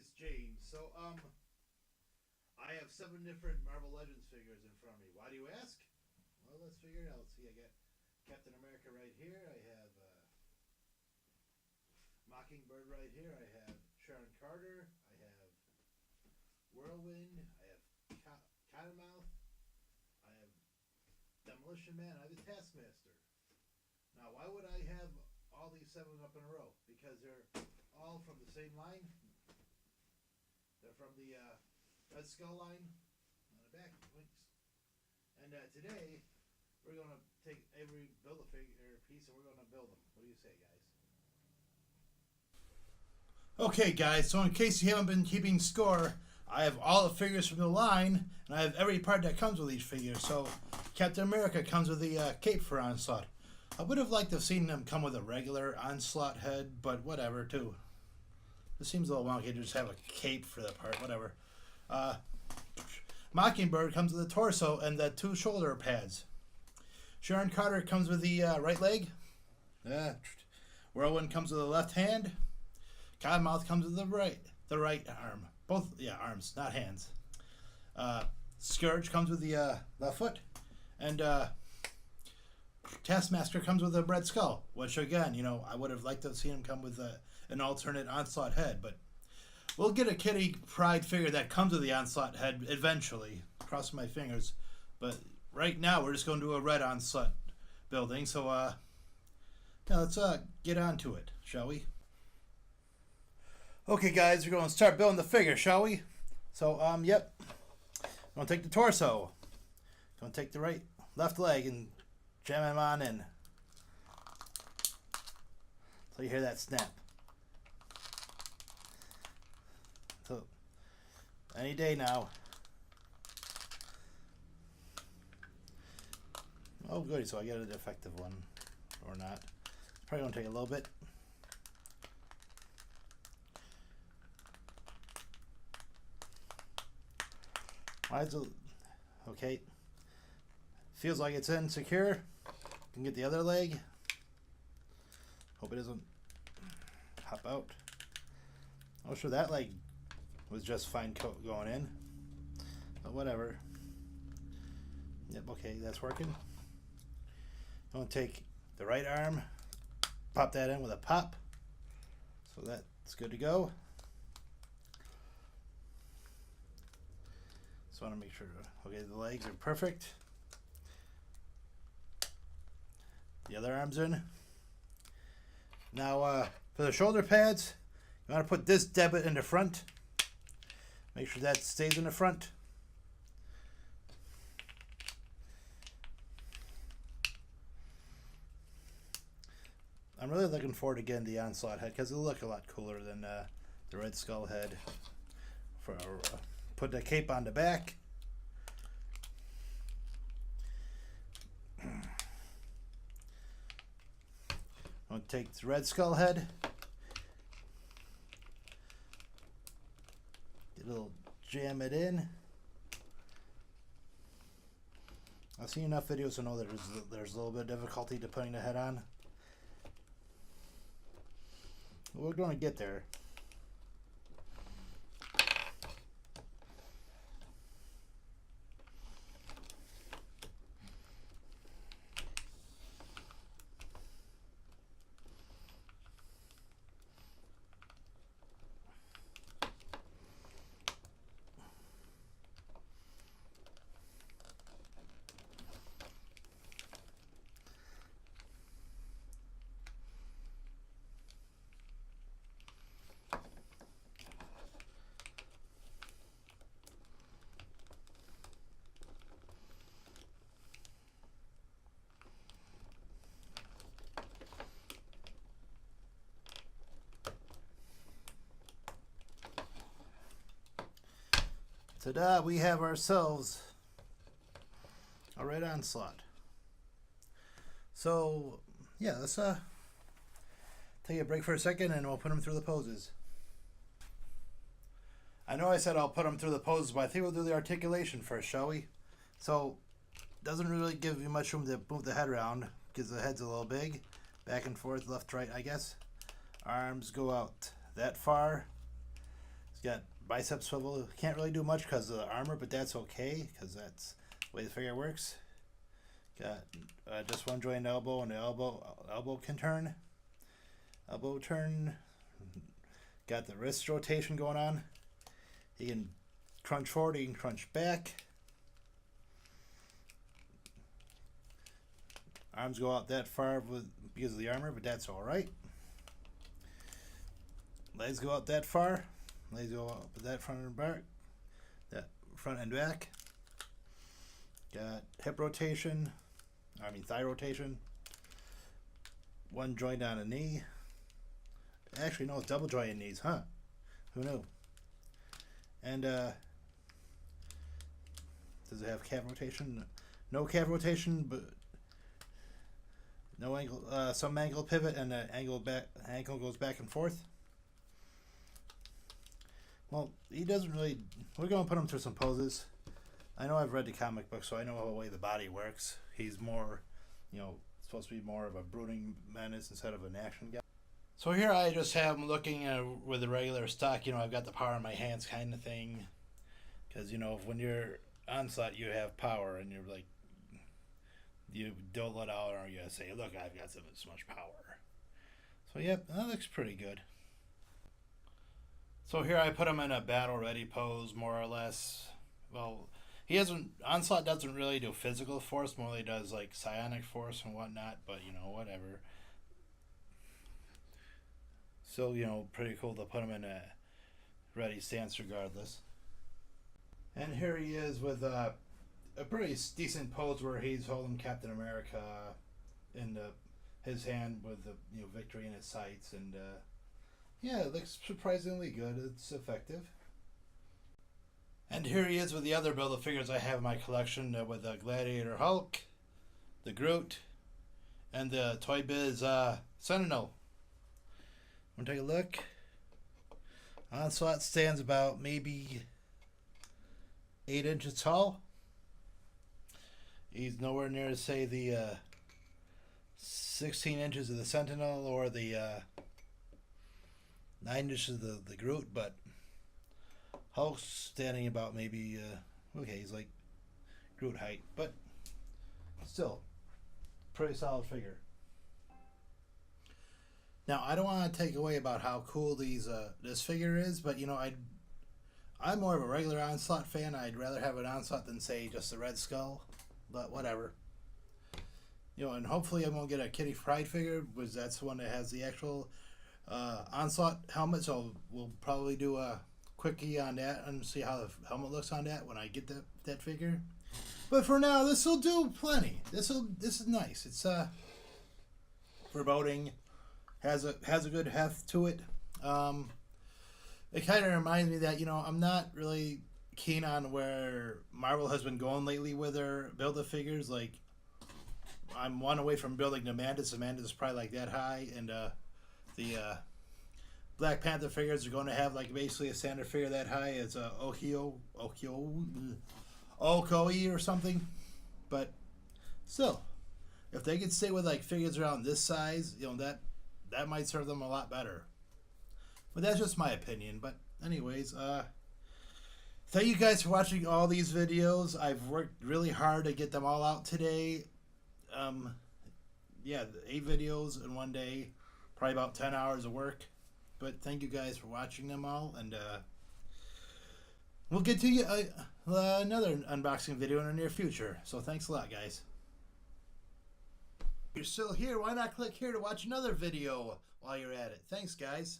it's James. So, I have 7 different Marvel Legends figures in front of me. Why do you ask? Well, let's figure it out. See, I got Captain America right here. I have Mockingbird right here. I have Sharon Carter. I have Whirlwind. I have Cottonmouth. I have Demolition Man. I have the Taskmaster. Now, why would I have all these 7 up in a row? Because they're all from the same line. They're from the Red Skull line on the back, Winks. And today, we're going to take every build a figure piece and we're going to build them. What do you say, guys? Okay, guys, so in case you haven't been keeping score, I have all the figures from the line, and I have every part that comes with each figure. So, Captain America comes with the cape for Onslaught. I would have liked to have seen them come with a regular Onslaught head, but whatever, too. It seems a little wonky to just have a cape for the part, whatever. Mockingbird comes with the torso and the 2 shoulder pads. Sharon Carter comes with the right leg. Whirlwind comes with the left hand. Cottonmouth comes with the right arm. Both, arms, not hands. Scourge comes with the left foot. And Taskmaster comes with a Red Skull, which again, I would have liked to have seen him come with an alternate Onslaught head, but we'll get a Kitty Pryde figure that comes with the Onslaught head eventually. Cross my fingers. But right now, we're just going to do a red Onslaught building. So, let's get on to it, shall we? Okay, guys, we're going to start building the figure, shall we? So, yep. I'm going to take the torso. Going to take the left leg and jam him on in. So you hear that snap. So, any day now. Oh, goody, so I get a defective one. Or not. Probably going to take a little bit. Okay. Feels like it's insecure. Can get the other leg. Hope it doesn't hop out. Oh, sure, that leg was just fine going in. But whatever. Yep, okay, that's working. I'm going to take the right arm, pop that in with a pop. So that's good to go. Just want to make sure, okay, the legs are perfect. The other arm's in. Now, for the shoulder pads, you want to put this debit in the front. Make sure that stays in the front. I'm really looking forward to getting the Onslaught head because it'll look a lot cooler than the Red Skull head. Put the cape on the back. I'm going to take the Red Skull head. Get a little jam it in. I've seen enough videos to know that there's a little bit of difficulty to putting the head on. We're going to get there. Ta-da, we have ourselves a red Onslaught. So, yeah, let's take a break for a second and we'll put them through the poses. I know I said I'll put them through the poses, but I think we'll do the articulation first, shall we? So, doesn't really give you much room to move the head around because the head's a little big. Back and forth, left, right, I guess. Arms go out that far. got bicep swivel. Can't really do much because of the armor, but that's okay because that's the way the figure works. Got just one joint elbow, and the elbow can turn. Elbow turn. Got the wrist rotation going on. He can crunch forward, he can crunch back. Arms go out that far because of the armor, but that's alright. Legs go out that far. Legs go up that front and back. That front and back. Got hip rotation. Thigh rotation. One joint on a knee. Actually, no, it's double jointed knees, huh? Who knew? And does it have calf rotation? No calf rotation, but no ankle. Some ankle pivot, and the ankle goes back and forth. Well, he doesn't really. We're going to put him through some poses. I know I've read the comic book, so I know the way the body works. He's more, supposed to be more of a brooding menace instead of an action guy. So here I just have him looking with the regular stock. I've got the power in my hands kind of thing. Because, when you're Onslaught, you have power, and you're like, you don't let out, or you say, look, I've got so much power. So, yep, that looks pretty good. So here I put him in a battle ready pose, more or less. Well, Onslaught doesn't really do physical force, more he does like psionic force and whatnot, but whatever. Still, pretty cool to put him in a ready stance regardless. And here he is with a pretty decent pose where he's holding Captain America in his hand with the victory in his sights, and yeah, it looks surprisingly good. It's effective. And here he is with the other Build-A-Figures I have in my collection with the Gladiator Hulk, the Groot, and the Toy Biz Sentinel. Want to take a look? Onslaught stands about maybe 8 inches tall. He's nowhere near, say, the 16 inches of the Sentinel or the 9 inches of the Groot, but Hulk's standing about maybe, okay, he's like Groot height, but still, pretty solid figure. Now, I don't want to take away about how cool this figure is, but I'm more of a regular Onslaught fan. I'd rather have an Onslaught than, say, just a Red Skull, but whatever. And hopefully I'm going to get a Kitty Pryde figure, because that's the one that has the actual Onslaught helmet, so we'll probably do a quickie on that and see how the helmet looks on that when I get that figure. But for now, this will do plenty. This is nice. It's foreboding. Has a good heft to it. It kind of reminds me that I'm not really keen on where Marvel has been going lately with their Build-A-Figures. Like, I'm one away from building the Mantis. The Mantis is probably like that high, and the Black Panther figures are going to have like basically a standard figure that high. It's a Okoye or something. But still, if they could stay with like figures around this size, that might serve them a lot better. But that's just my opinion. But anyways, thank you guys for watching all these videos. I've worked really hard to get them all out today. Yeah, 8 videos in one day, probably about 10 hours of work. But thank you guys for watching them all, and we'll get to you another unboxing video in the near future. So thanks a lot, guys. If you're still here, why not click here to watch another video while you're at it? Thanks, guys.